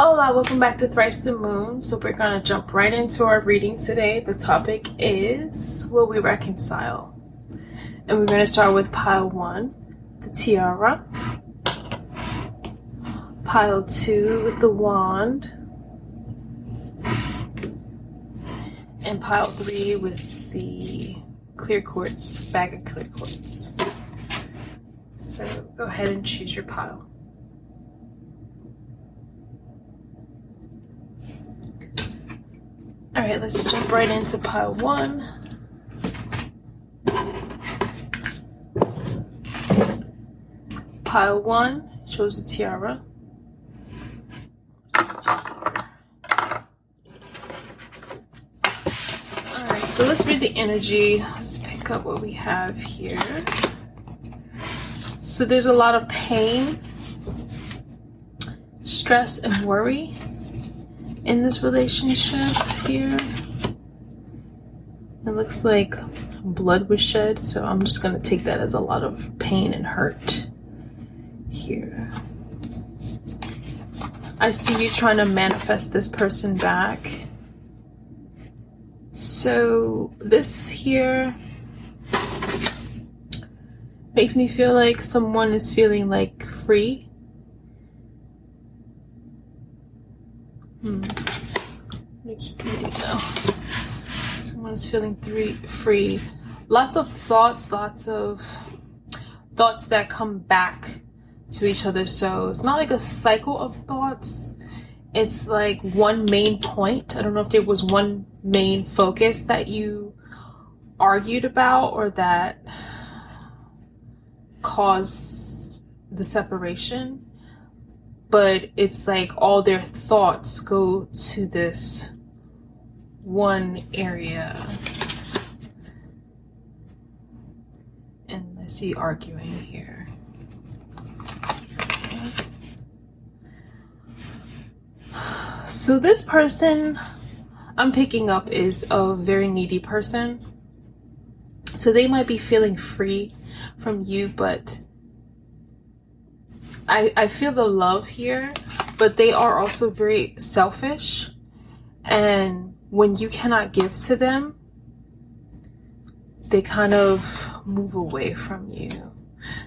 Hola, welcome back to Thrice the Moon. So we're going to jump right into our reading today. The topic is, will we reconcile? And we're going to start with pile 1, the tiara. Pile 2 with the wand. And pile 3 with the clear quartz, bag of clear quartz. So go ahead and choose your pile. All right, let's jump right into pile 1. Pile 1 shows the tiara. All right, so let's read the energy. Let's pick up what we have here. So there's a lot of pain, stress, and worry in this relationship here. It looks like blood was shed, so I'm just going to take that as a lot of pain and hurt here. I see you trying to manifest this person back. So this here makes me feel like someone is feeling like free. Keep reading though. Someone's feeling free. Lots of thoughts that come back to each other. So it's not like a cycle of thoughts. It's like one main point. I don't know if there was one main focus that you argued about or that caused the separation. But it's like all their thoughts go to this one area. And I see arguing here. Okay. So this person I'm picking up is a very needy person. So they might be feeling free from you, but I feel the love here, but they are also very selfish. And when you cannot give to them, they kind of move away from you.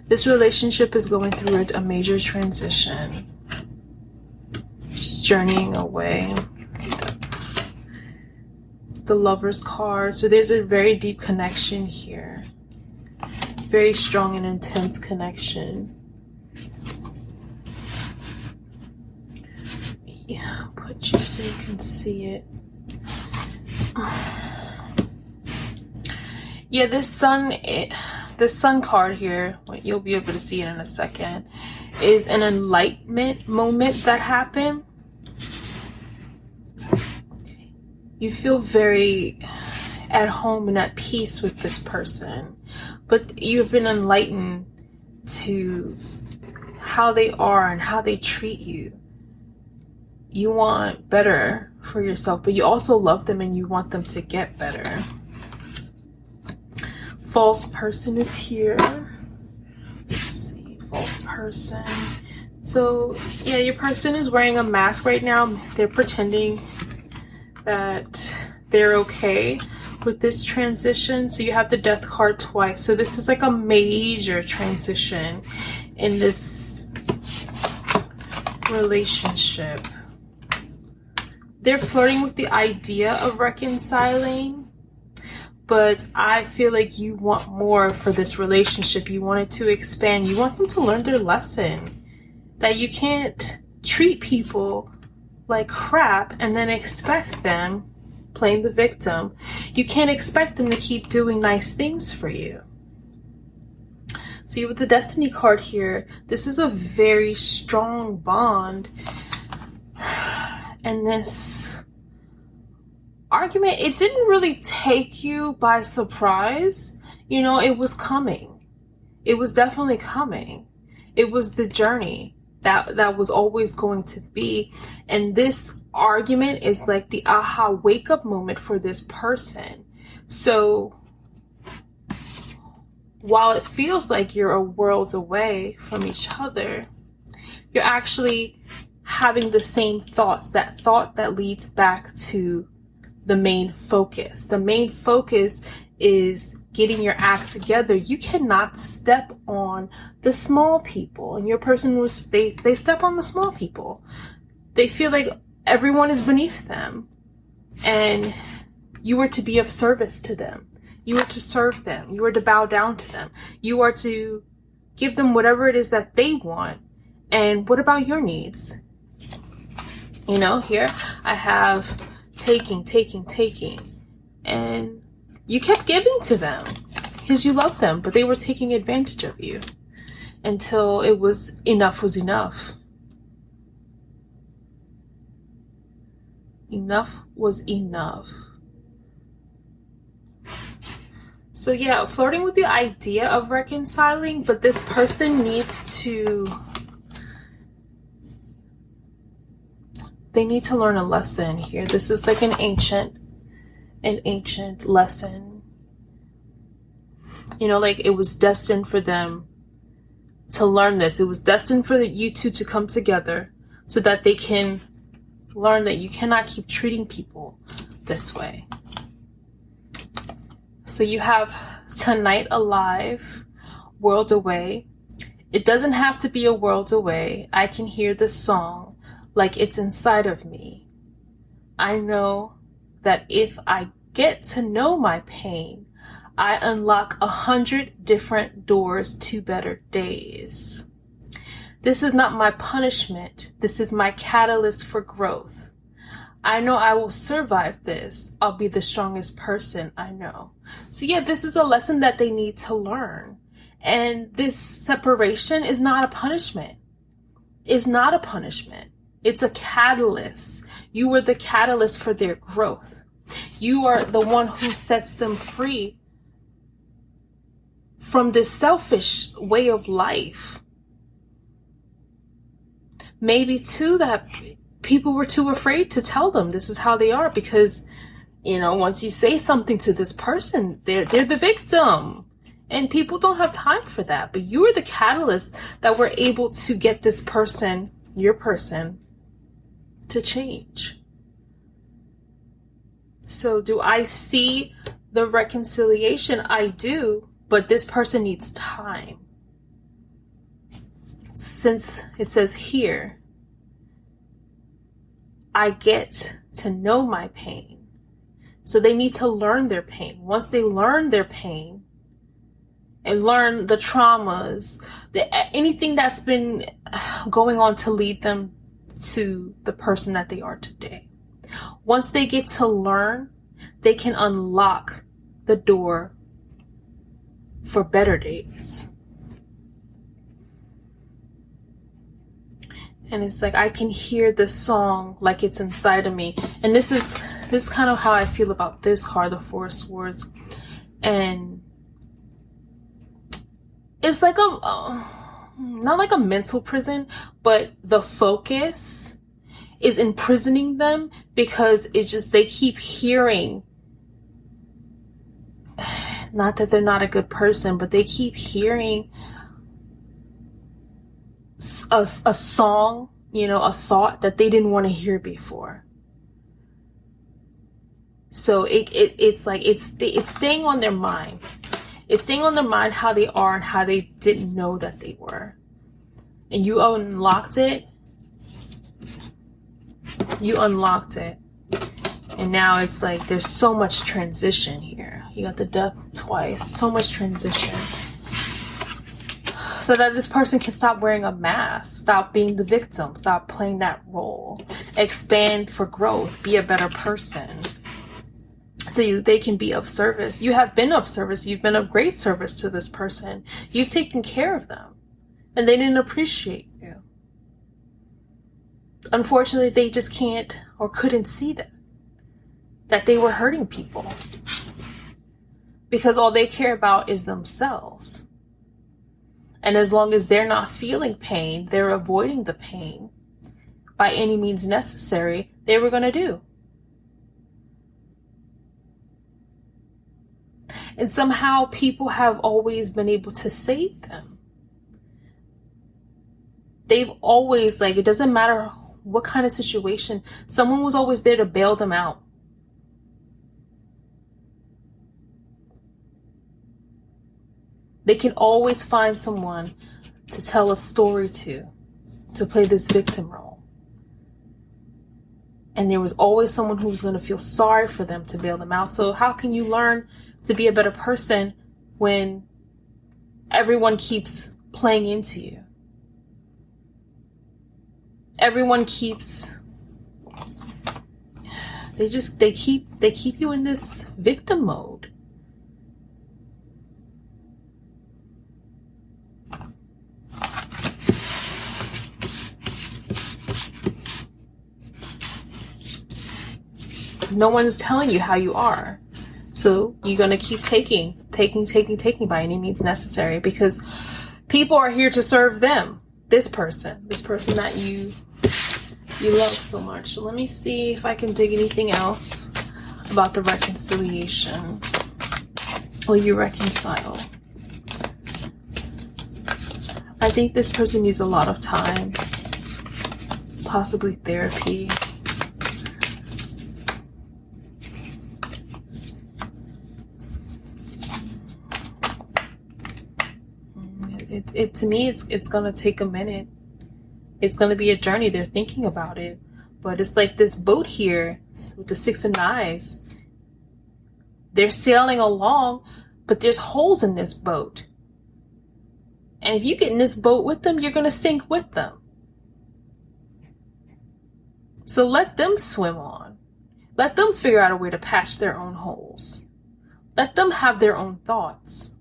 This relationship is going through a major transition. Just journeying away. The Lover's card. So there's a very deep connection here. Very strong and intense connection. Yeah, put you so you can see it. Yeah, this sun card here, you'll be able to see it in a second, is an enlightenment moment that happened. You feel very at home and at peace with this person, but you've been enlightened to how they are and how they treat you. You want better for yourself, but you also love them and you want them to get better. False person is here. Let's see, false person. So yeah, your person is wearing a mask right now. They're pretending that they're okay with this transition. So you have the Death card twice. So this is like a major transition in this relationship. They're flirting with the idea of reconciling, but I feel like you want more for this relationship. You want it to expand. You want them to learn their lesson, that you can't treat people like crap and then expect them, playing the victim, you can't expect them to keep doing nice things for you. So with the Destiny card here, this is a very strong bond. And this argument, it didn't really take you by surprise. You know, it was coming. It was definitely coming. It was the journey that was always going to be. And this argument is like the aha wake up moment for this person. So while it feels like you're a world away from each other, you're actually having the same thoughts, that thought that leads back to the main focus. The main focus is getting your act together. You cannot step on the small people. And your person was, they step on the small people. They feel like everyone is beneath them. And you are to be of service to them. You are to serve them. You are to bow down to them. You are to give them whatever it is that they want. And what about your needs? You know, here I have taking. And you kept giving to them because you loved them, but they were taking advantage of you until it was enough was enough. Enough was enough. So yeah, flirting with the idea of reconciling, but this person needs to, they need to learn a lesson here. This is like an ancient lesson. You know, like it was destined for them to learn this. It was destined for you two to come together so that they can learn that you cannot keep treating people this way. So you have tonight alive, world away. It doesn't have to be a world away. I can hear this song like it's inside of me. I know that if I get to know my pain, I unlock 100 different doors to better days. This is not my punishment. This is my catalyst for growth. I know I will survive this. I'll be the strongest person I know. So yeah, this is a lesson that they need to learn. And this separation is not a punishment. It's not a punishment. It's a catalyst. You were the catalyst for their growth. You are the one who sets them free from this selfish way of life. Maybe too that people were too afraid to tell them this is how they are because, you know, once you say something to this person, they're the victim. And people don't have time for that. But you are the catalyst that were able to get this person, your person, to change. So do I see the reconciliation? I do, but this person needs time. Since it says here, I get to know my pain. So they need to learn their pain. Once they learn their pain and learn the traumas, anything that's been going on to lead them to the person that they are today. Once they get to learn, they can unlock the door for better days. And it's like I can hear this song like it's inside of me. And this is kind of how I feel about this card, the Four of Swords. And it's like not like a mental prison, but the focus is imprisoning them because it just, they keep hearing, not that they're not a good person, but they keep hearing a song, you know, a thought that they didn't want to hear before. So it's like it's staying on their mind. It's staying on their mind how they are and how they didn't know that they were. And you unlocked it. You unlocked it. And now it's like there's so much transition here. You got the Death twice. So much transition. So that this person can stop wearing a mask. Stop being the victim. Stop playing that role. Expand for growth. Be a better person. So they can be of service. You have been of service. You've been of great service to this person. You've taken care of them. And they didn't appreciate you. Unfortunately, they just can't or couldn't see that they were hurting people. Because all they care about is themselves. And as long as they're not feeling pain, they're avoiding the pain by any means necessary, they were going to do. And somehow people have always been able to save them. They've always, like, it doesn't matter what kind of situation. Someone was always there to bail them out. They can always find someone to tell a story to play this victim role. And there was always someone who was going to feel sorry for them to bail them out. So how can you learn to be a better person when everyone keeps playing into you? Everyone keeps, they keep you in this victim mode. No one's telling you how you are. So you're going to keep taking by any means necessary, because people are here to serve them. This person that you love so much. So let me see if I can dig anything else about the reconciliation. Will you reconcile? I think this person needs a lot of time, possibly therapy. To me, it's gonna take a minute. It's gonna be a journey. They're thinking about it, but it's like this boat here with the 6 of Knives. They're sailing along, but there's holes in this boat. And if you get in this boat with them, you're gonna sink with them. So let them swim on. Let them figure out a way to patch their own holes. Let them have their own thoughts.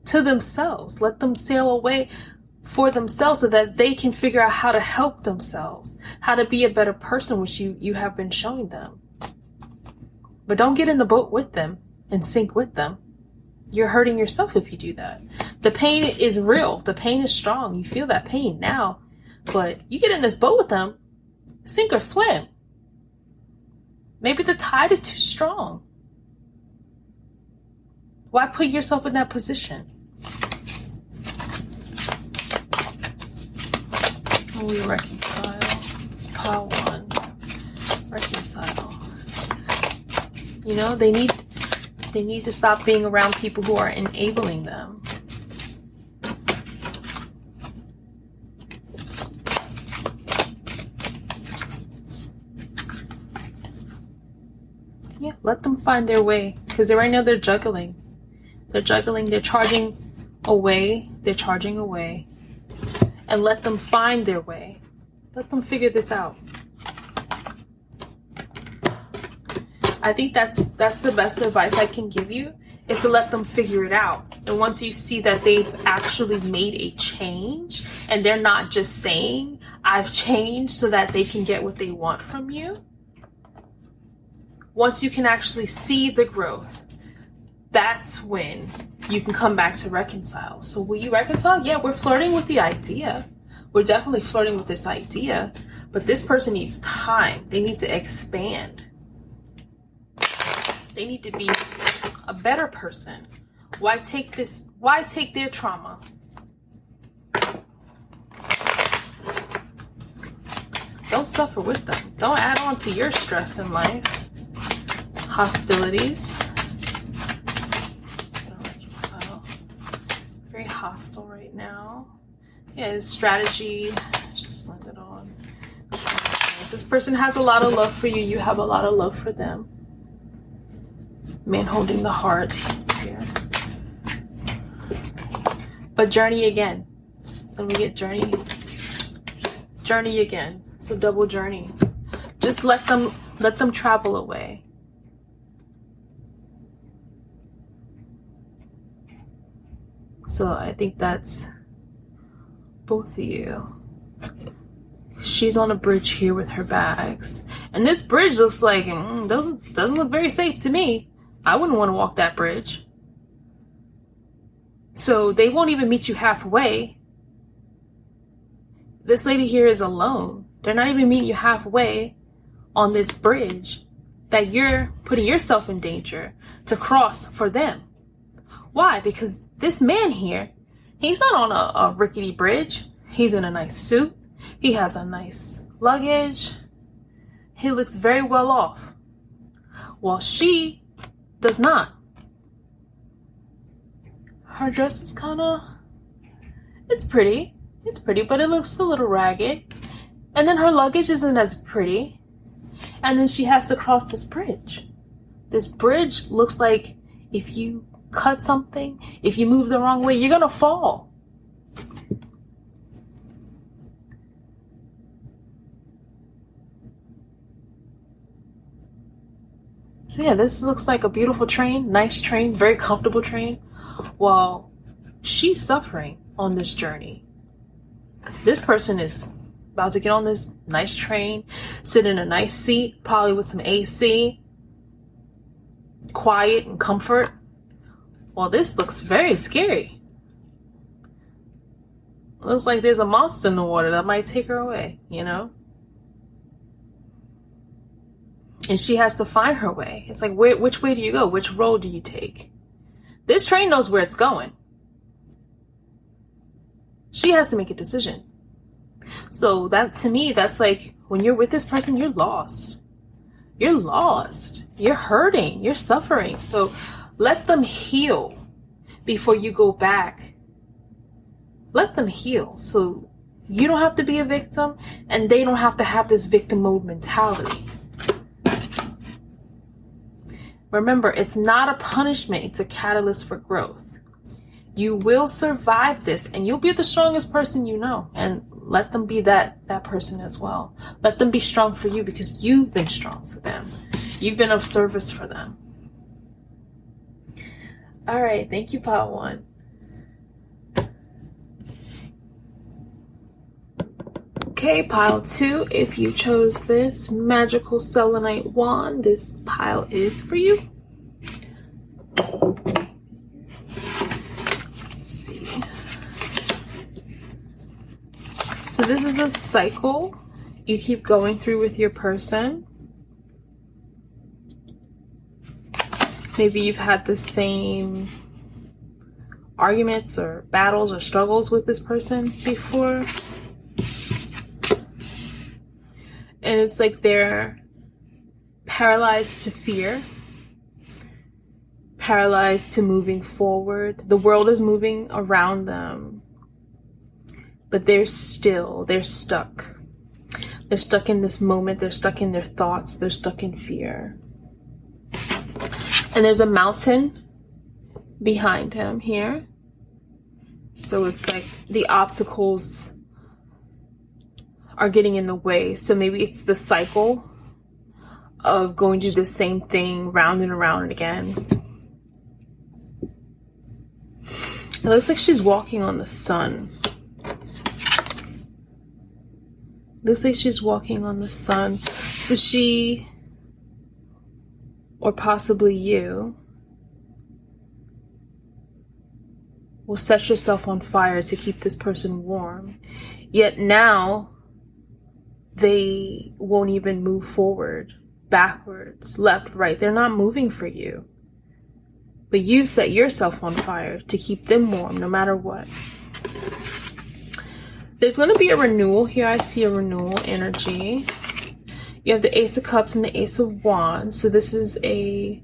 To themselves. Let them sail away for themselves so that they can figure out how to help themselves, how to be a better person, which you have been showing them. But don't get in the boat with them and sink with them. You're hurting yourself if you do that. The pain is real. The pain is strong. You feel that pain now. But you get in this boat with them, sink or swim. Maybe the tide is too strong. Why put yourself in that position? We reconcile. Pile 1. Reconcile. You know, they need to stop being around people who are enabling them. Yeah, let them find their way, because right now they're juggling. They're charging away. And let them find their way. Let them figure this out. I think that's the best advice I can give you, is to let them figure it out. And once you see that they've actually made a change, and they're not just saying, I've changed so that they can get what they want from you. Once you can actually see the growth, that's when you can come back to reconcile. So will you reconcile? Yeah, we're flirting with the idea. We're definitely flirting with this idea, but this person needs time. They need to expand. They need to be a better person. Why take their trauma? Don't suffer with them. Don't add on to your stress in life. Hostilities. Very hostile right now. Yeah, it's strategy. Just let it on. This person has a lot of love for you. You have a lot of love for them. Man holding the heart here. But journey again. And we get journey. Journey again. So double journey. Just let them travel away. So I think that's both of you. She's on a bridge here with her bags. And this bridge looks like, doesn't look very safe to me. I wouldn't want to walk that bridge. So they won't even meet you halfway. This lady here is alone. They're not even meeting you halfway on this bridge that you're putting yourself in danger to cross for them. Why? Because this man here, he's not on a rickety bridge. He's in a nice suit. He has a nice luggage. He looks very well off, while she does not. Her dress is it's pretty, but it looks a little ragged. And then her luggage isn't as pretty. And then she has to cross this bridge. This bridge looks like if you cut something, if you move the wrong way, you're gonna fall. So yeah, this looks like a beautiful train, nice train, very comfortable train, while she's suffering on this journey. This person is about to get on this nice train, sit in a nice seat, probably with some AC, quiet and comfort. Well, this looks very scary. Looks like there's a monster in the water that might take her away, you know? And she has to find her way. It's like, which way do you go? Which road do you take? This train knows where it's going. She has to make a decision. So that, to me, that's like, when you're with this person, you're lost. You're lost. You're hurting. You're suffering. So let them heal before you go back. Let them heal. So you don't have to be a victim, and they don't have to have this victim mode mentality. Remember, it's not a punishment. It's a catalyst for growth. You will survive this, and you'll be the strongest person you know. And let them be that person as well. Let them be strong for you, because you've been strong for them. You've been of service for them. All right. Thank you, Pile 1. Okay, Pile 2, if you chose this magical selenite wand, this pile is for you. Let's see. So this is a cycle you keep going through with your person. Maybe you've had the same arguments or battles or struggles with this person before. And it's like they're paralyzed to fear, paralyzed to moving forward. The world is moving around them, but they're stuck. They're stuck in this moment. They're stuck in their thoughts. They're stuck in fear. And there's a mountain behind him here. So it's like the obstacles are getting in the way. So maybe it's the cycle of going to do the same thing round and around again. It looks like she's walking on the sun. Looks like she's walking on the sun. So she, or possibly you, will set yourself on fire to keep this person warm. Yet now, they won't even move forward, backwards, left, right. They're not moving for you. But you set yourself on fire to keep them warm no matter what. There's going to be a renewal here. I see a renewal energy. You have the Ace of Cups and the Ace of Wands. So this is a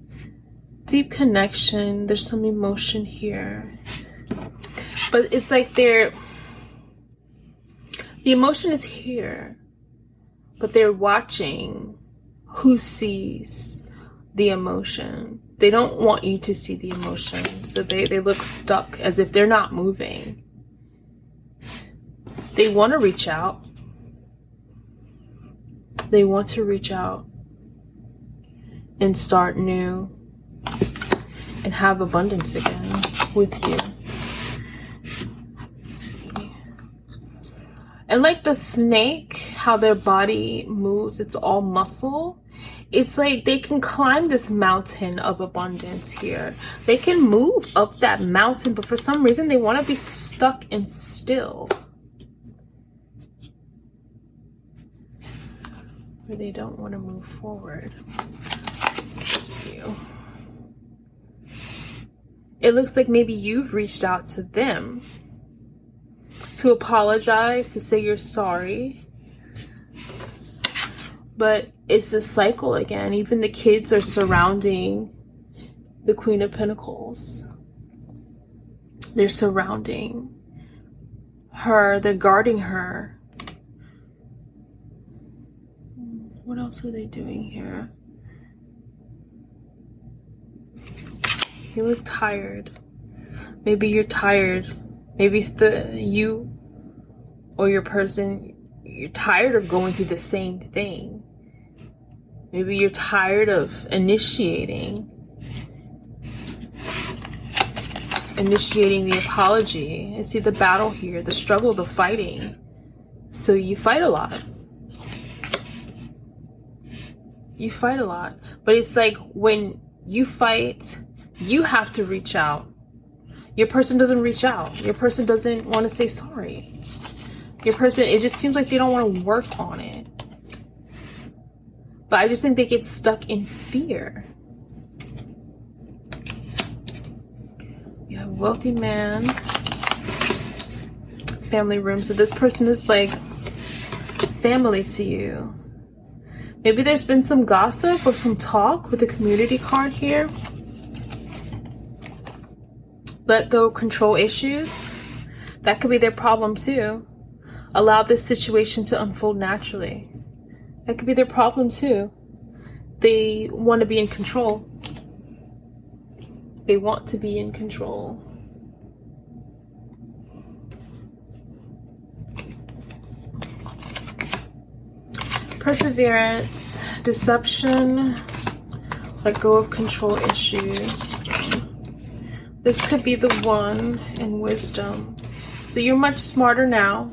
deep connection. There's some emotion here. But it's like the emotion is here. But they're watching who sees the emotion. They don't want you to see the emotion. So they look stuck as if they're not moving. They want to reach out. They want to reach out and start new and have abundance again with you. And like the snake, how their body moves, it's all muscle. It's like they can climb this mountain of abundance here. They can move up that mountain, but for some reason they want to be stuck and still. Or they don't want to move forward. Just you. It looks like maybe you've reached out to them. to apologize, to say you're sorry. But it's a cycle again. Even the kids are surrounding the Queen of Pentacles. They're surrounding her. They're guarding her. What else are they doing here? You look tired. Maybe you're tired. Maybe it's you or your person, you're tired of going through the same thing. Maybe you're tired of initiating the apology. I see the battle here, the struggle, the fighting. So you fight a lot. You fight a lot. But it's like when you fight, you have to reach out. Your person doesn't reach out. Your person doesn't want to say sorry. Your person, it just seems like they don't want to work on it. But I just think they get stuck in fear. You have a wealthy man. Family room. So this person is like family to you. Maybe there's been some gossip or some talk with the community card here. Let go of control issues. That could be their problem too. Allow this situation to unfold naturally. That could be their problem too. They want to be in control. They want to be in control. Perseverance, deception, let go of control issues. This could be the one in wisdom. So you're much smarter now.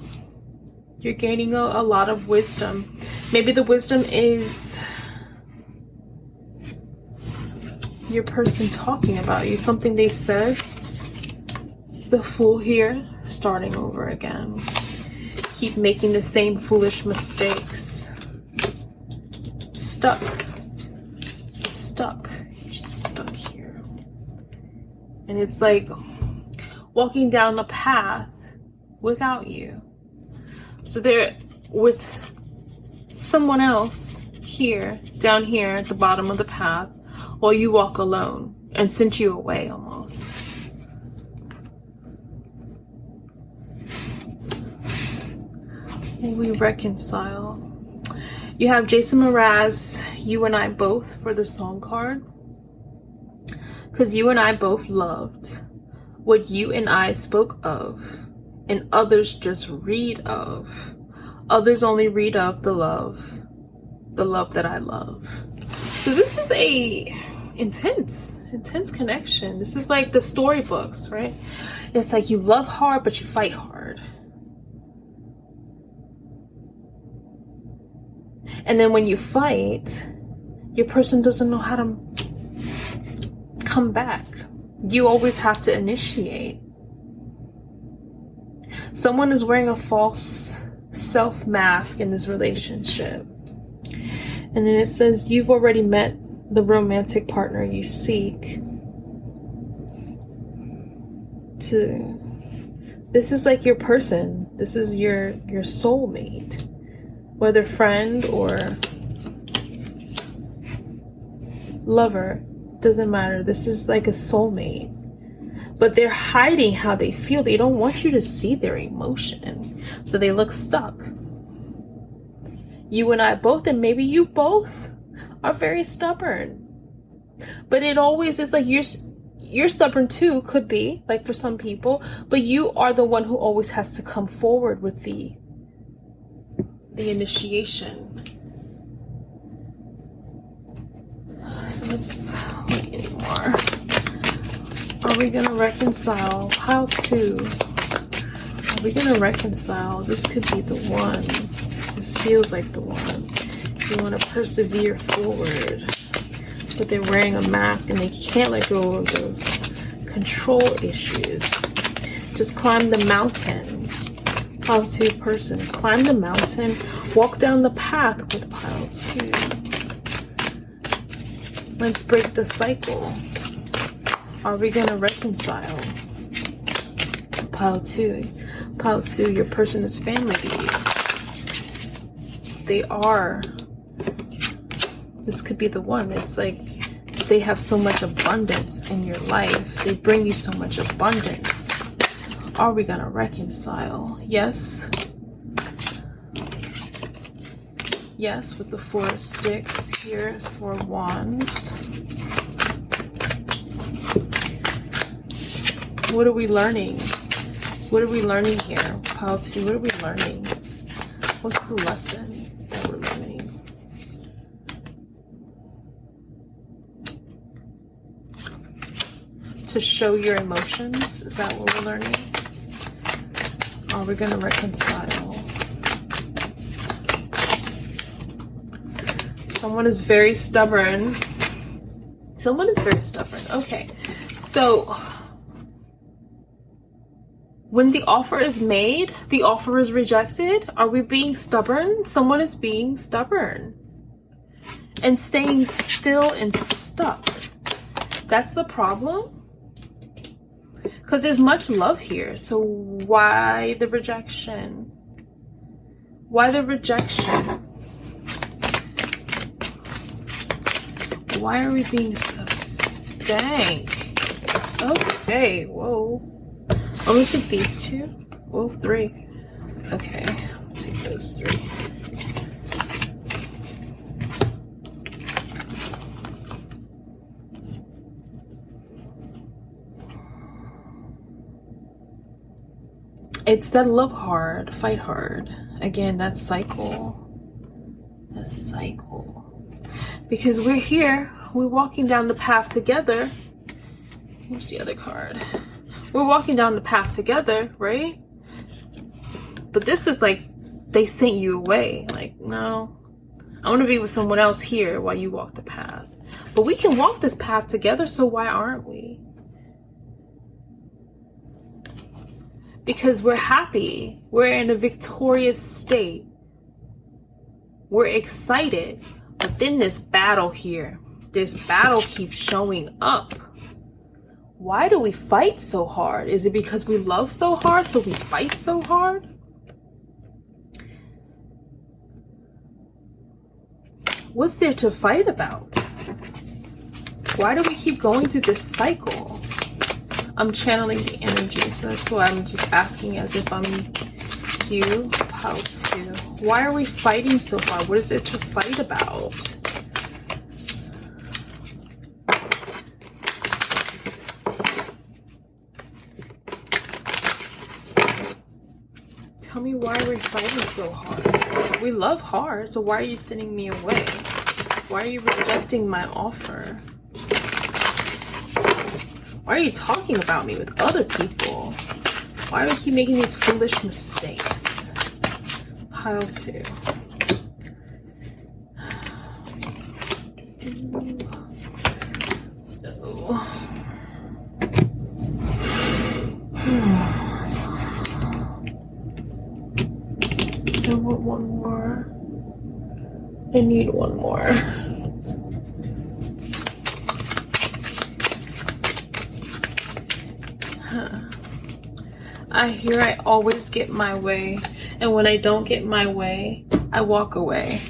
You're gaining a lot of wisdom. Maybe the wisdom is your person talking about you, something they said. The Fool here, starting over again. Keep making the same foolish mistakes. Stuck. Just stuck here. And it's like walking down a path without you. So they're with someone else here, down here at the bottom of the path, while you walk alone and sent you away almost. We reconcile. You have Jason Mraz, You and I Both for the song card. Because you and I both loved what you and I spoke of, and others just read of. Others only read of the love that I love. So this is a intense connection. This is like the storybooks, right? It's like you love hard, but you fight hard. And then when you fight, your person doesn't know how to come back. You always have to initiate. Someone is wearing a false self mask in this relationship. And then it says you've already met the romantic partner you seek. This is like your person. This is your soulmate. Whether friend or lover, doesn't matter. This is like a soulmate. But they're hiding how they feel. They don't want you to see their emotion. So they look stuck. You and I both, and maybe you both, are very stubborn. But it always is like you're stubborn too, could be, like for some people. But you are the one who always has to come forward with the initiation. So let's look anymore. Are we gonna reconcile? Pile 2. Are we gonna reconcile? This could be the one. This feels like the one. You want to persevere forward, but they're wearing a mask and they can't let go of those control issues. Just climb the mountain. Pile 2 person. Climb the mountain. Walk down the path with pile 2. Let's break the cycle. Are we going to reconcile? Pile 2. Pile 2, your person is family to you. They are. This could be the one. It's like they have so much abundance in your life. They bring you so much abundance. Are we gonna reconcile? Yes. Yes, with the 4 of sticks here, 4 of wands. What are we learning? What are we learning here? Pile 2, what are we learning? What's the lesson that we're learning? To show your emotions, is that what we're learning? Are we gonna reconcile? Someone is very stubborn. Someone is very stubborn. Okay, so when the offer is made, the offer is rejected. Are we being stubborn? Someone is being stubborn and staying still and stuck. That's the problem. Because there's much love here. So why the rejection? Why the rejection? Why are we being so stank? Okay, whoa. I'm gonna take these 2. Whoa, 3. Okay, I'll take those 3. It's that love hard, fight hard. Again, that cycle. That cycle. Because we're here, we're walking down the path together. Where's the other card? We're walking down the path together, right? But this is like they sent you away. Like, no, I want to be with someone else here while you walk the path. But we can walk this path together, so why aren't we? Because we're happy. We're in a victorious state. We're excited. But then this battle here, this battle keeps showing up. Why do we fight so hard? Is it because we love so hard, so we fight so hard? What's there to fight about? Why do we keep going through this cycle? I'm channeling the energy, so that's why I'm just asking as if I'm you. How to? Why are we fighting so hard? What is there to fight about? Tell me, why are we fighting so hard? We love hard, so why are you sending me away? Why are you rejecting my offer? Why are you talking about me with other people? Why do we keep making these foolish mistakes? Pile 2. I want one more. I need one more. I hear I always get my way, and when I don't get my way, I walk away.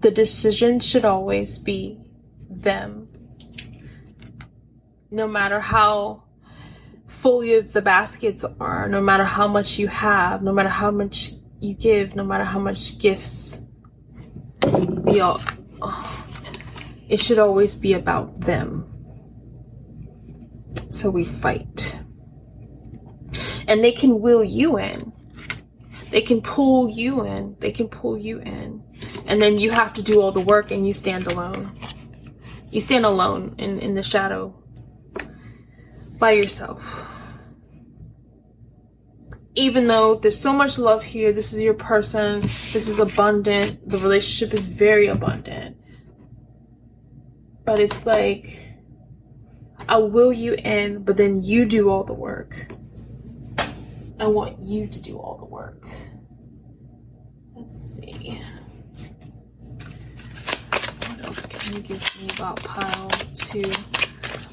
The decision should always be them. No matter how full the baskets are, no matter how much you have, no matter how much you give, no matter how much gifts we all, it should always be about them. So we fight. And they can will you in. They can pull you in. They can pull you in. And then you have to do all the work and you stand alone. You stand alone in the shadow by yourself. Even though there's so much love here, this is your person, this is abundant, the relationship is very abundant. But it's like, I'll will you in, but then you do all the work. I want you to do all the work. Let's see. What else can you give me about pile 2?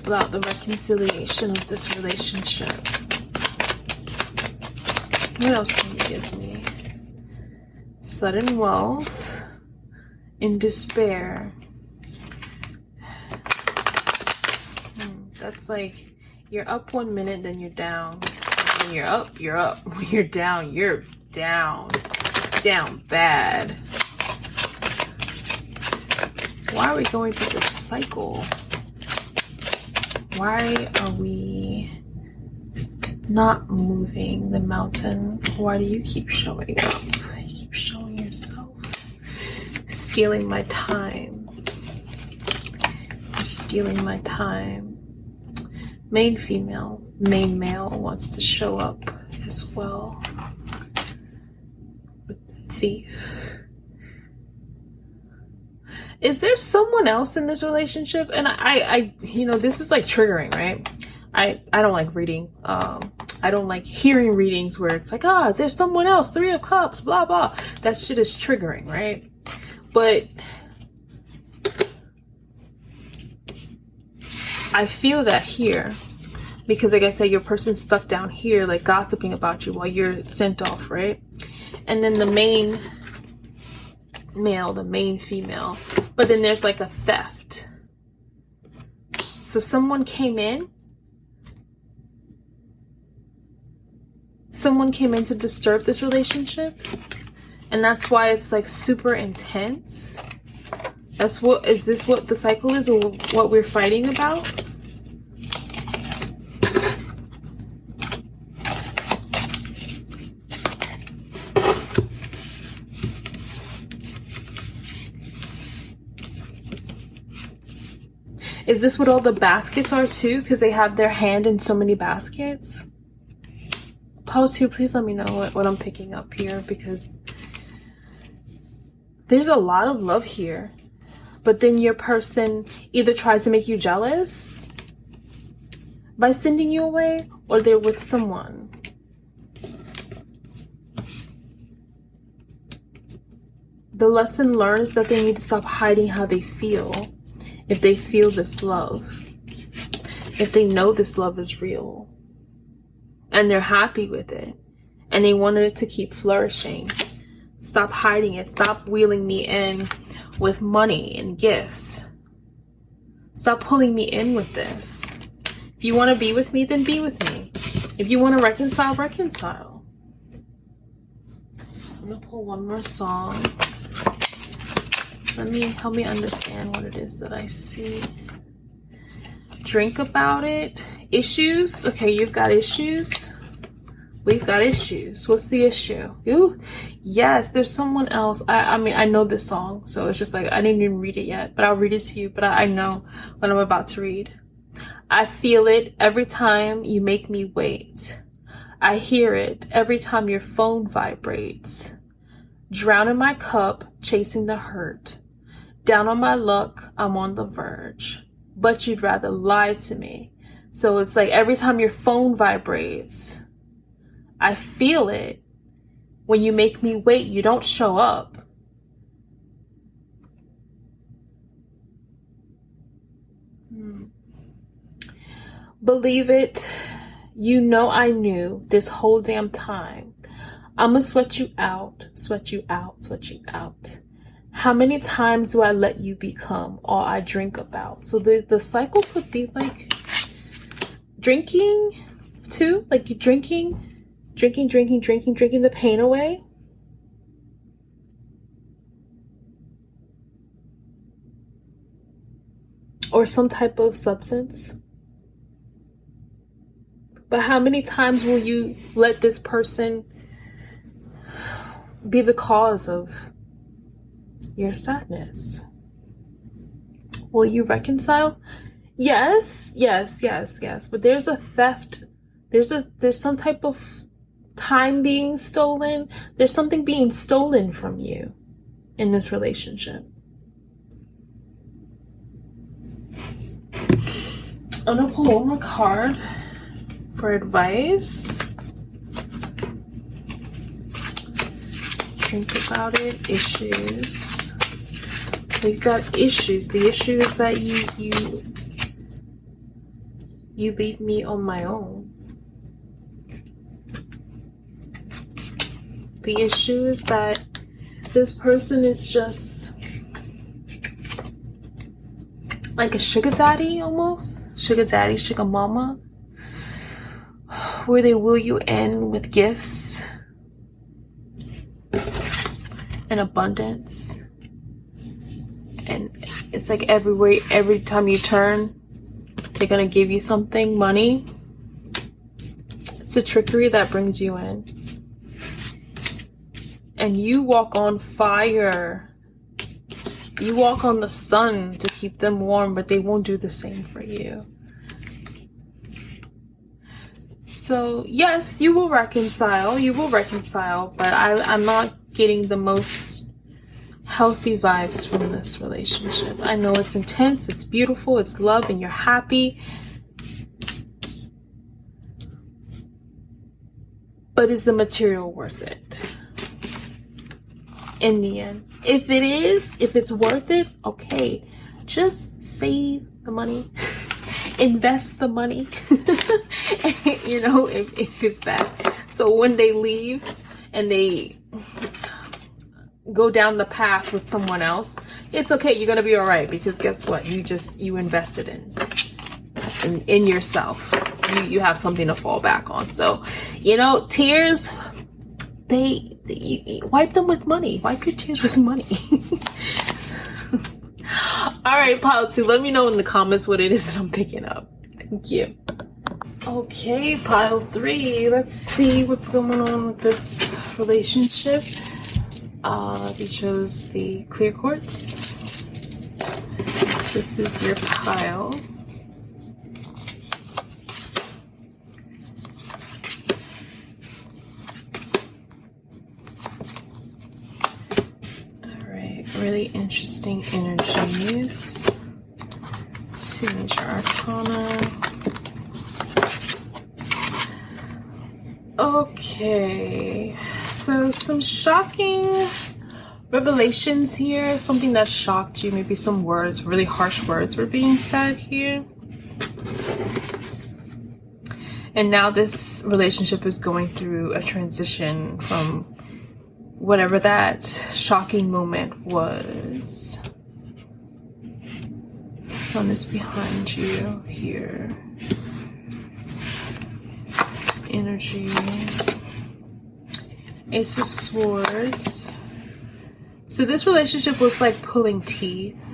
about the reconciliation of this relationship. What else can you give me? Sudden wealth, in despair. That's like, you're up 1 minute, then you're down. When you're up, you're up. When you're down down. Down bad. Why are we going through this cycle? Why are we not moving the mountain? Why do you keep showing up? You keep showing yourself. Stealing my time. You're stealing my time. Main female, main male wants to show up as well. Thief. Is there someone else in this relationship? And I you know, this is like triggering, right? I don't like reading. I don't like hearing readings where it's like, there's someone else, 3 of Cups, blah, blah. That shit is triggering, right? But I feel that here, because like I said, your person's stuck down here, like gossiping about you while you're sent off, right? And then the main male, the main female, but then there's like a theft. So someone came in to disturb this relationship, and that's why it's like super intense. Is this what the cycle is, or what we're fighting about? Is this what all the baskets are too? Because they have their hand in so many baskets? Pause 2, please let me know what I'm picking up here, because there's a lot of love here. But then your person either tries to make you jealous by sending you away, or they're with someone. The lesson learned is that they need to stop hiding how they feel. If they feel this love, if they know this love is real, and they're happy with it, and they wanted it to keep flourishing, stop hiding it. Stop wheeling me in with money and gifts. Stop pulling me in with this. If you want to be with me, then be with me. If you want to reconcile, reconcile. I'm going to pull one more song. Help me understand what it is that I see. Drink about it. Issues. Okay, you've got issues. We've got issues. What's the issue? Ooh, yes, there's someone else. I mean, I know this song, so it's just like, I didn't even read it yet, but I'll read it to you. But I know what I'm about to read. I feel it every time you make me wait. I hear it every time your phone vibrates. Drown in my cup, chasing the hurt. Down on my luck, I'm on the verge. But you'd rather lie to me. So it's like every time your phone vibrates, I feel it. When you make me wait, you don't show up. Believe it. You know I knew this whole damn time. I'ma sweat you out, sweat you out, sweat you out. How many times do I let you become all I drink about? So the cycle could be like drinking too, like you drinking the pain away. Or some type of substance. But how many times will you let this person be the cause of your sadness? Will you reconcile? Yes. But there's a theft. There's some type of time being stolen. There's something being stolen from you in this relationship. I'm gonna pull one more card for advice. Think about it. Issues. We've got issues. The issue is that you You leave me on my own. The issue is that this person is just like a sugar daddy almost. Sugar daddy, sugar mama. Where they will you in with gifts and abundance. And it's like every time you turn, they're gonna give you something, money. It's a trickery that brings you in. And you walk on fire. You walk on the sun to keep them warm, but they won't do the same for you. So yes, you will reconcile, but I'm not getting the most healthy vibes from this relationship. I know it's intense, it's beautiful, it's love, and you're happy. But is the material worth it? In the end. If it is, if it's worth it, okay. Just save the money. Invest the money. You know, if it's that. So when they leave and they go down the path with someone else, it's okay. You're gonna be all right, because guess what? You invested in yourself. You have something to fall back on. So, you know, tears, you wipe them with money. Wipe your tears with money. All right, pile 2, let me know in the comments what it is that I'm picking up. Thank you. Okay, pile 3, let's see what's going on with this relationship. They chose the clear quartz. This is your pile. Really interesting energies. 2 major arcana. Okay, so some shocking revelations here. Something that shocked you. Maybe some words, really harsh words were being said here. And now this relationship is going through a transition from whatever that shocking moment was. Sun is behind you here. Energy. Ace of Swords. So this relationship was like pulling teeth.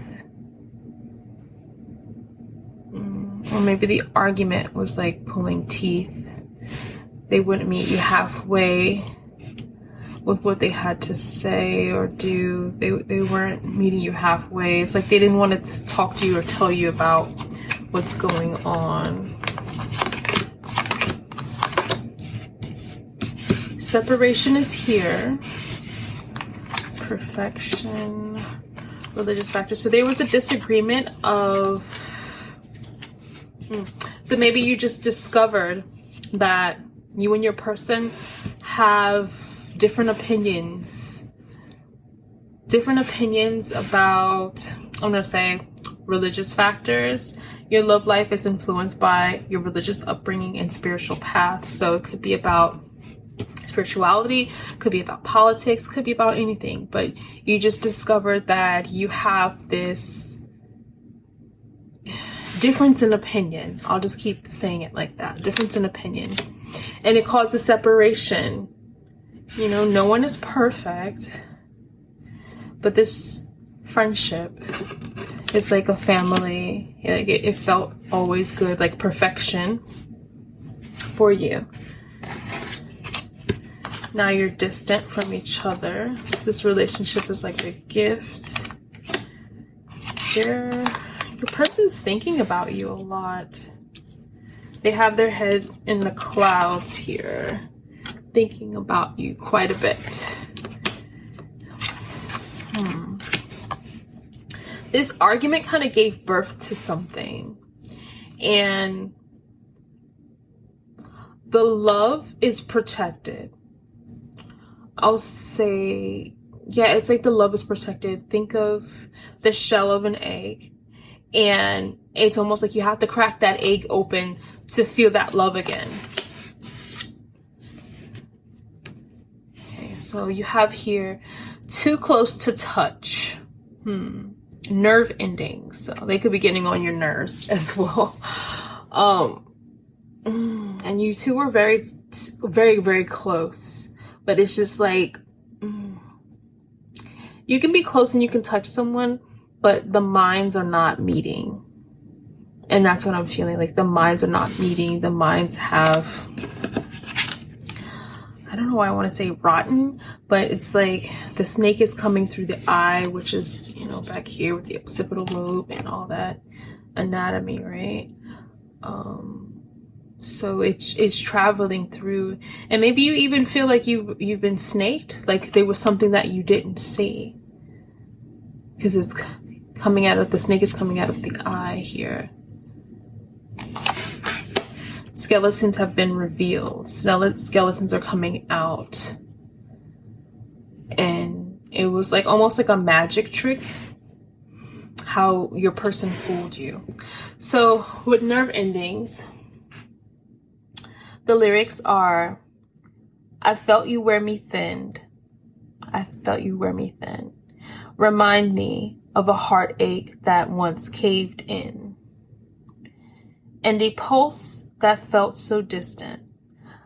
Or maybe the argument was like pulling teeth. They wouldn't meet you halfway with what they had to say or do. They weren't meeting you halfway. It's like they didn't want to talk to you or tell you about what's going on. Separation is here. Perfection. Religious factors. So there was a disagreement of... So maybe you just discovered that you and your person have different opinions about, I'm gonna say, religious factors. Your love life is influenced by your religious upbringing and spiritual path. So it could be about spirituality, could be about politics, could be about anything, but you just discovered that you have this difference in opinion. I'll just keep saying it like that. Difference in opinion. And it causes separation. You know, no one is perfect, but this friendship is like a family. Like it felt always good, like perfection for you. Now you're distant from each other. This relationship is like a gift. Your person's thinking about you a lot. They have their head in the clouds here, thinking about you quite a bit. This argument kind of gave birth to something, and the love is protected. I'll say, yeah, it's like the love is protected. Think of the shell of an egg, And it's almost like you have to crack that egg open to feel that love again. Okay, so you have here too close to touch. Nerve endings. So they could be getting on your nerves as well. And you two are very, very, very close. But it's just like, you can be close and you can touch someone, but the minds are not meeting. And that's what I'm feeling. Like the minds are not meeting. The minds have, I don't know why I want to say rotten, but it's like the snake is coming through the eye, which is, you know, back here with the occipital lobe and all that anatomy, right? So it's traveling through, and maybe you even feel like you've been snaked, like there was something that you didn't see, because it's coming out of, the snake is coming out of the eye here. Skeletons have been revealed. Skeletons are coming out. And it was like almost like a magic trick how your person fooled you. So with nerve endings, the lyrics are, I felt you wear me thin. I felt you wear me thin. Remind me of a heartache that once caved in. And a pulse that felt so distant.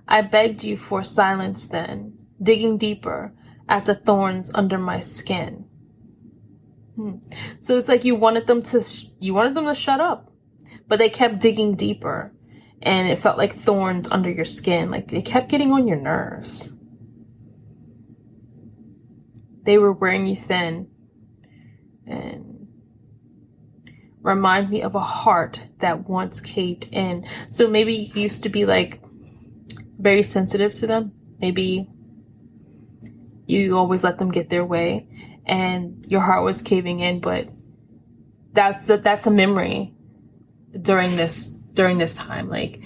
I begged you for silence then, digging deeper at the thorns under my skin. So it's like you wanted them to shut up, but they kept digging deeper, and it felt like thorns under your skin. Like they kept getting on your nerves. They were wearing you thin, and remind me of a heart that once caved in. So maybe you used to be like very sensitive to them. Maybe you always let them get their way and your heart was caving in, but that's a memory during this time. Like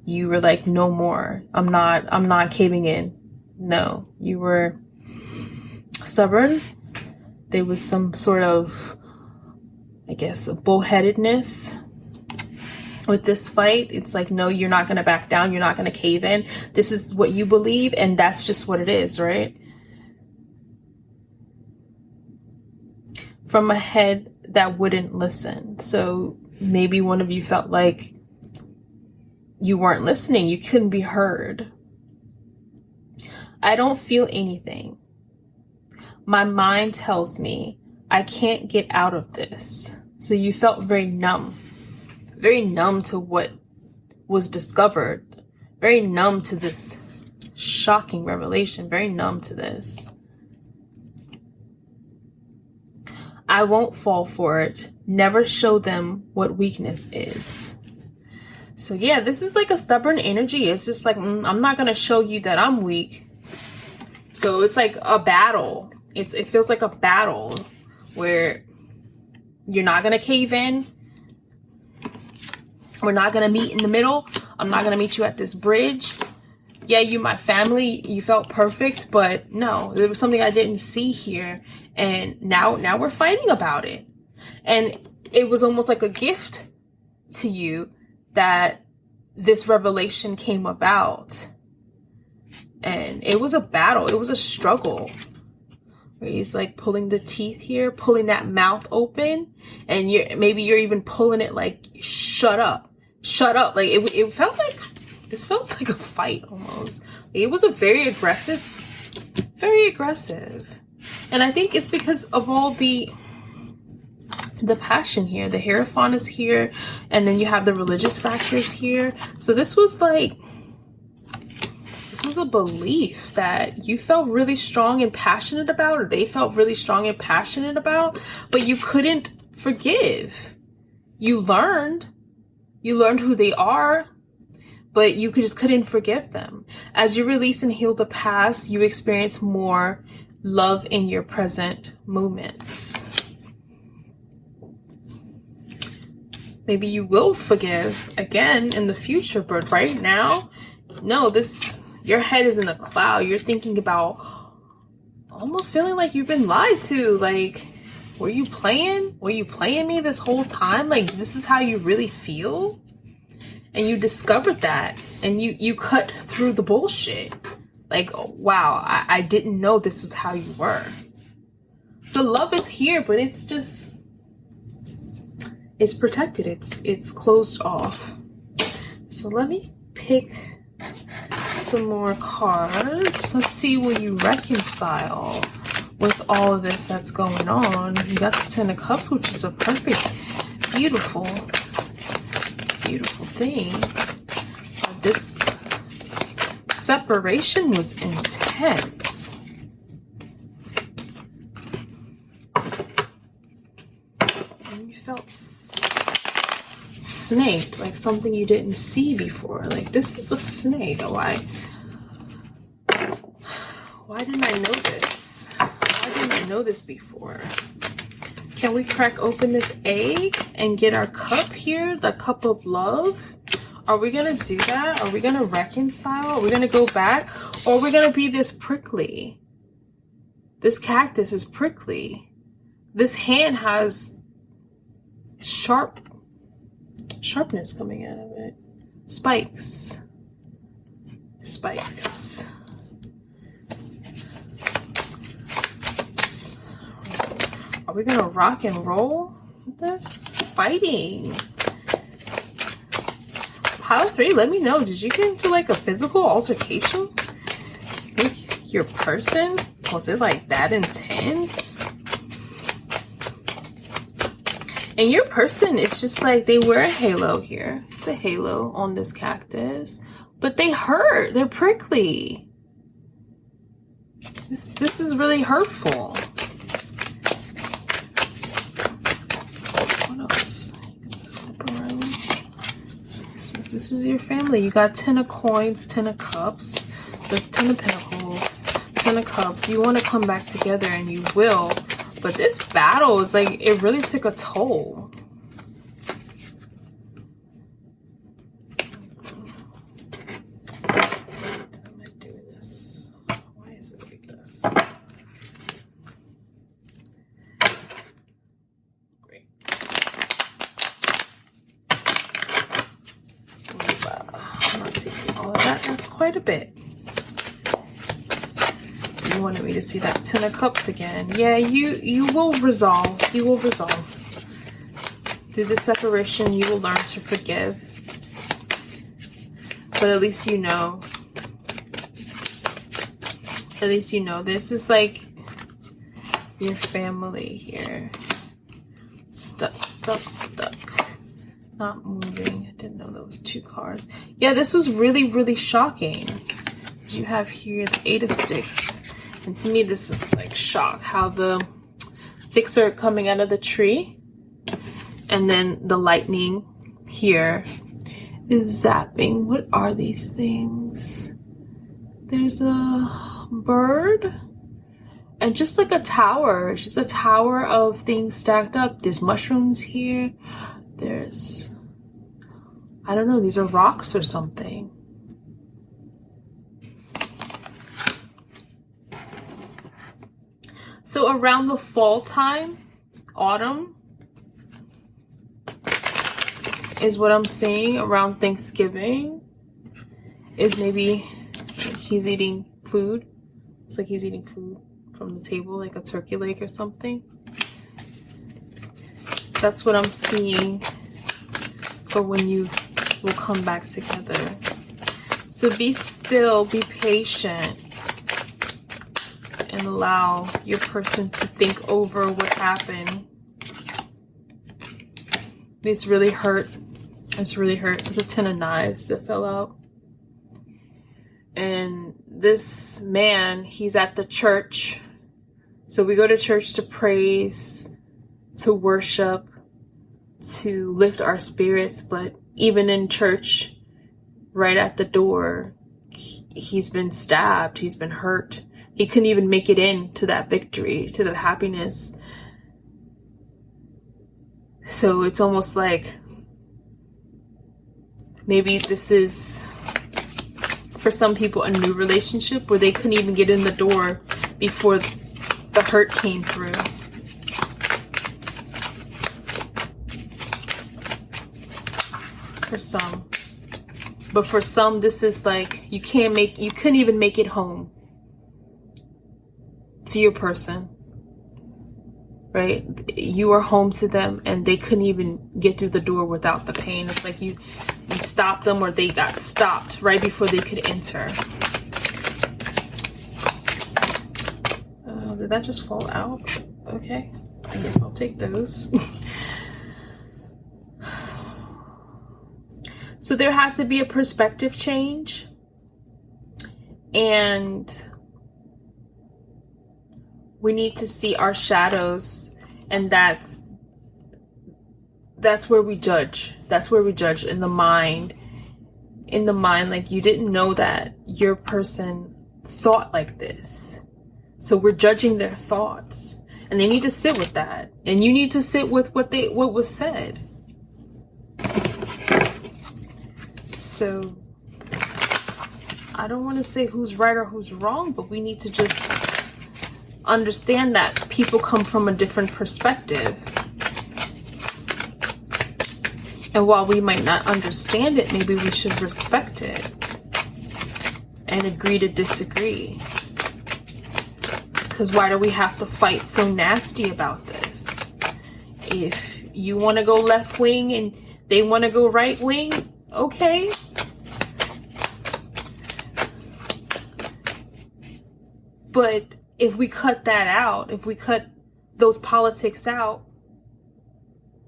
you were like, no more. I'm not caving in. No, you were stubborn. There was some sort of, I guess, a bullheadedness with this fight. It's like, no, you're not going to back down. You're not going to cave in. This is what you believe, and that's just what it is, right? From a head that wouldn't listen. So maybe one of you felt like you weren't listening. You couldn't be heard. I don't feel anything. My mind tells me I can't get out of this. So you felt very numb to what was discovered, very numb to this shocking revelation, very numb to this. I won't fall for it. Never show them what weakness is. So yeah, this is like a stubborn energy. It's just like, I'm not going to show you that I'm weak. So it's like a battle. It feels like a battle where you're not going to cave in. We're not going to meet in the middle. I'm not going to meet you at this bridge. Yeah, you, my family, you felt perfect, but no, there was something I didn't see here. And now we're fighting about it. And it was almost like a gift to you that this revelation came about. And it was a battle. It was a struggle. He's like pulling the teeth here, pulling that mouth open, and maybe you're even pulling it like, shut up. Like it felt like, this felt like a fight almost. It was a very aggressive. And I think it's because of all the passion here. The Hierophant is here, and then you have the religious factors here. So this was a belief that you felt really strong and passionate about, or they felt really strong and passionate about, but you couldn't forgive. You learned who they are, but you just couldn't forgive them. As you release and heal the past, you experience more love in your present moments. Maybe you will forgive again in the future, but right now, no, your head is in a cloud. You're thinking about almost feeling like you've been lied to. Like, Were you playing? Were you playing me this whole time? Like, this is how you really feel? And you discovered that, and you cut through the bullshit. Like, wow, I didn't know this was how you were. The love is here, but it's just, it's protected. It's closed off. So let me pick some more cards. Let's see, will you reconcile with all of this that's going on? You got the Ten of Cups, which is a perfect, beautiful thing. This separation was intense. And you felt snaked, like something you didn't see before. Like, this is a snake. Why didn't I know this? Why didn't I know this before? Can we crack open this egg and get our cup here, the cup of love? Are we gonna do that? Are we gonna reconcile? Are we gonna go back? Or are we gonna be this prickly? This cactus is prickly. This hand has sharpness coming out of it. Spikes. Are we gonna rock and roll with this? Fighting. Pile 3, let me know. Did you get into like a physical altercation with your person? Was it like that intense? And your person, it's just like they wear a halo here. It's a halo on this cactus. But they hurt. They're prickly. This is really hurtful. This is your family. You got 10 of coins, 10 of cups, the 10 of pentacles, 10 of cups. You want to come back together, and you will. But this battle is like, it really took a toll. Why am I doing this? Why is it like this? Great. I'm not taking all of that. That's quite a bit. You wanted me to see that 10 of cups again. Yeah, you will resolve. You will resolve. Through the separation, you will learn to forgive. But at least you know. At least you know. This is like your family here. Stuck. Not moving. I didn't know there was 2 cards. Yeah, this was really shocking. You have here the 8 of sticks. And to me, this is like shock. How the sticks are coming out of the tree. And then the lightning here is zapping. What are these things? There's a bird. And just like a tower. It's just a tower of things stacked up. There's mushrooms here. There's, I don't know, these are rocks or something. So around the fall time, autumn, is what I'm seeing. Around Thanksgiving is maybe he's eating food. It's like he's eating food from the table, like a turkey leg or something. That's what I'm seeing for when you will come back together. So be still, be patient, and allow your person to think over what happened. This really hurt. It's really hurt. The 10 of knives that fell out. And this man, he's at the church. So we go to church to praise, to worship, to lift our spirits. But even in church, right at the door, he's been stabbed. He's been hurt. He couldn't even make it into that victory, to the happiness. So it's almost like maybe this is, for some people, a new relationship where they couldn't even get in the door before the hurt came through. for some. But for some, this is like, you couldn't even make it home to your person, right? You are home to them and they couldn't even get through the door without the pain. It's like you stopped them, or they got stopped right before they could enter. Did that just fall out? Okay, I guess I'll take those. So there has to be a perspective change, and we need to see our shadows, and that's where we judge. That's where we judge in the mind. In the mind, like, you didn't know that your person thought like this. So we're judging their thoughts, and they need to sit with that, and you need to sit with what was said. So I don't want to say who's right or who's wrong, but we need to just understand that people come from a different perspective. And while we might not understand it, maybe we should respect it and agree to disagree. Because why do we have to fight so nasty about this? If you want to go left wing and they want to go right wing, okay. But if we cut that out, if we cut those politics out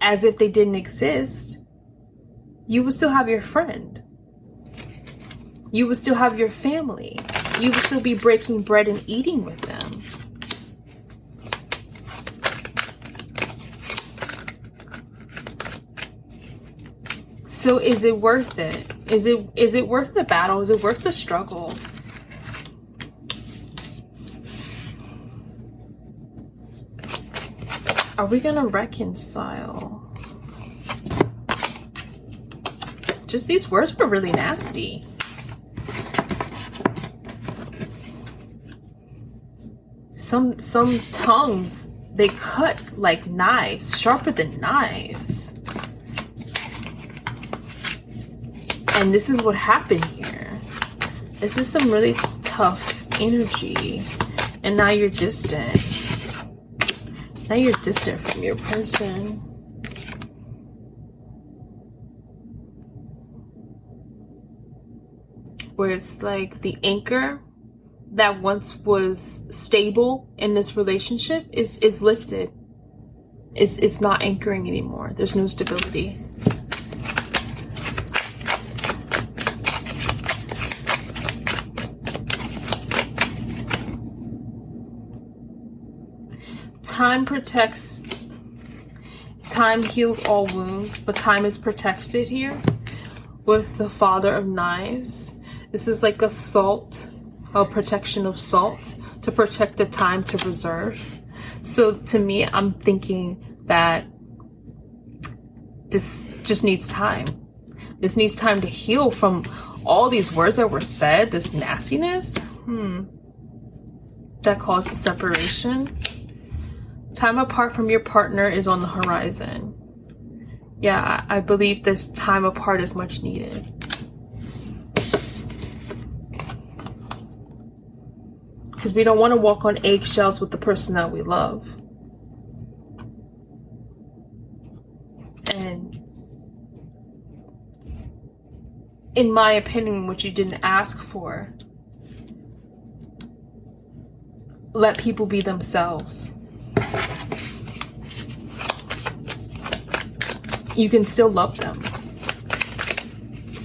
as if they didn't exist, you would still have your friend. You would still have your family. You would still be breaking bread and eating with them. So is it worth it? Is it worth the battle? Is it worth the struggle? Are we gonna reconcile? Just these words were really nasty. Some tongues, they cut like knives, sharper than knives. And this is what happened here. This is some really tough energy. And now you're distant. Now you're distant from your person. Where it's like the anchor that once was stable in this relationship is lifted. It's not anchoring anymore. There's no stability. Time heals all wounds, but time is protected here with the Father of Knives. This is like a protection of salt to protect the time to preserve. So to me, I'm thinking that this just needs time. This needs time to heal from all these words that were said, this nastiness that caused the separation. Time apart from your partner is on the horizon. Yeah, I believe this time apart is much needed. Because we don't want to walk on eggshells with the person that we love. And in my opinion, what you didn't ask for, let people be themselves. You can still love them.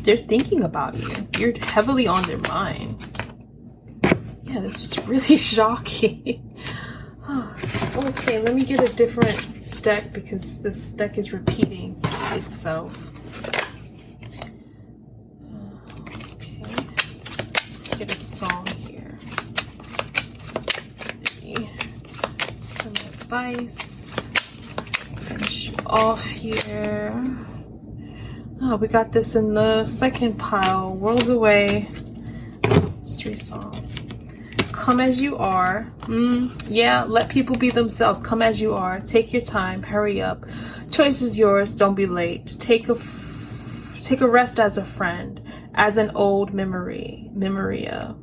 They're thinking about you. You're heavily on their mind. Yeah, this was really shocking. Okay, let me get a different deck because this deck is repeating itself. Okay, let's get a song here. Maybe some advice. Finish you off here. Oh, we got this in the second pile. Worlds Away. It's 3 songs. Come as you are. Yeah, let people be themselves. Come as you are. Take your time. Hurry up. Choice is yours. Don't be late. Take take a rest as a friend, as an old memoria.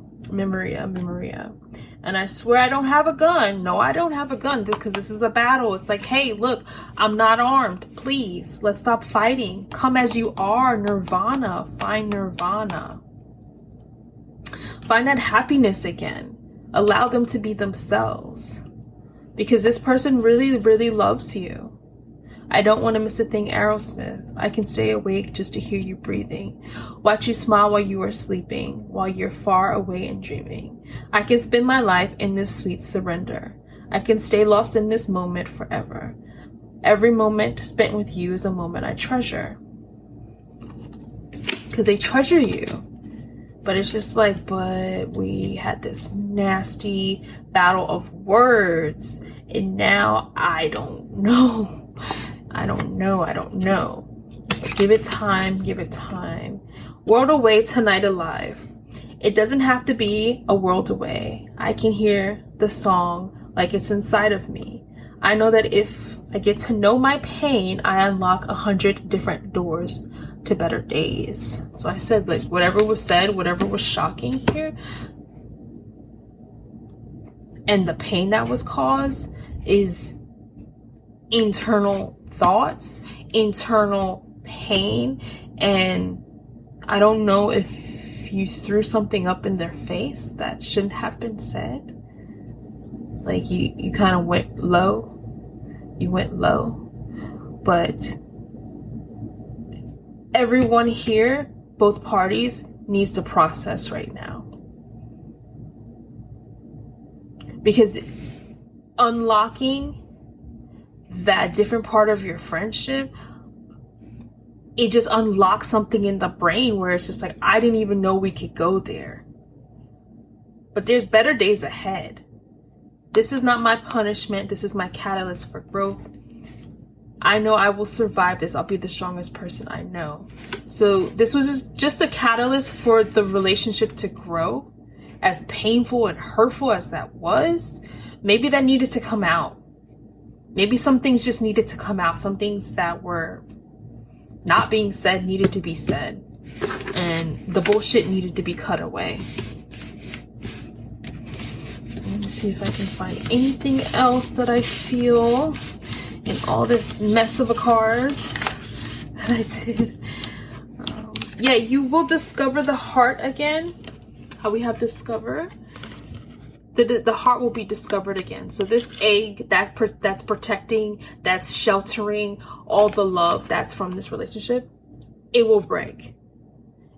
And I swear I don't have a gun. No, I don't have a gun, because this is a battle. It's like, hey, look, I'm not armed. Please, let's stop fighting. Come as you are, nirvana. Find nirvana. Find that happiness again. Allow them to be themselves. Because this person really, really loves you. I don't want to miss a thing, Aerosmith. I can stay awake just to hear you breathing. Watch you smile while you are sleeping, while you're far away and dreaming. I can spend my life in this sweet surrender. I can stay lost in this moment forever. Every moment spent with you is a moment I treasure. Because they treasure you. But it's just like, but we had this nasty battle of words. And now I don't know. I don't know. But give it time, give it time. World away, tonight alive. It doesn't have to be a world away. I can hear the song like it's inside of me. I know that if I get to know my pain, I unlock 100 different doors to better days. So I said, like, whatever was said, whatever was shocking here, and the pain that was caused is internal thoughts, internal pain. And I don't know if you threw something up in their face that shouldn't have been said. Like you kind of went low. You went low. But everyone here, both parties, needs to process right now. Because unlocking that different part of your friendship, it just unlocks something in the brain where it's just like, I didn't even know we could go there. But there's better days ahead. This is not my punishment. This is my catalyst for growth. I know I will survive this. I'll be the strongest person I know. So this was just a catalyst for the relationship to grow. As painful and hurtful as that was, maybe that needed to come out. Maybe some things just needed to come out. Some things that were not being said needed to be said. And the bullshit needed to be cut away. Let me see if I can find anything else that I feel in all this mess of a cards that I did. Yeah, you will discover the heart again. How we have discovered. The heart will be discovered again. So this egg that's protecting, that's sheltering all the love that's from this relationship, it will break.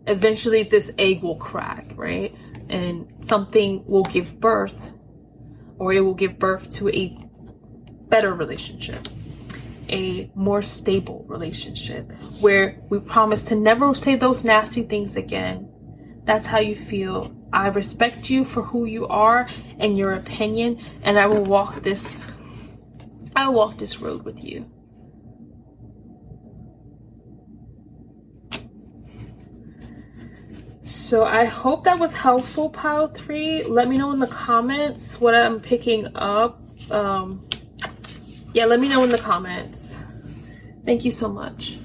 Eventually this egg will crack, right? And something will give birth, or it will give birth to a better relationship, a more stable relationship, where we promise to never say those nasty things again. That's how you feel. I respect you for who you are and your opinion, and I will walk this road with you. So I hope that was helpful, pile 3. Let me know in the comments what I'm picking up. Yeah, let me know in the comments. Thank you so much.